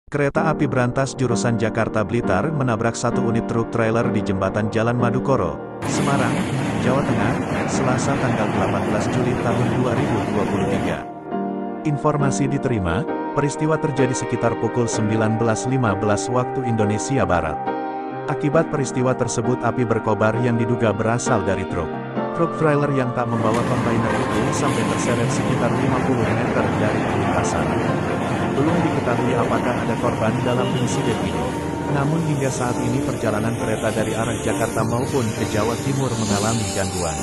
Kereta api berantas jurusan Jakarta Blitar menabrak satu unit truk trailer di jembatan Jalan Madukoro, Semarang, Jawa Tengah, Selasa tanggal 18 Juli tahun 2023. Informasi diterima, peristiwa terjadi sekitar pukul 19.15 waktu Indonesia Barat. Akibat peristiwa tersebut api berkobar yang diduga berasal dari truk. Truk trailer yang tak membawa kontainer itu sampai terseret sekitar 50 meter dari lintasan. Belum diketahui apakah ada korban dalam insiden ini. Namun hingga saat ini perjalanan kereta dari arah Jakarta maupun ke Jawa Timur mengalami gangguan.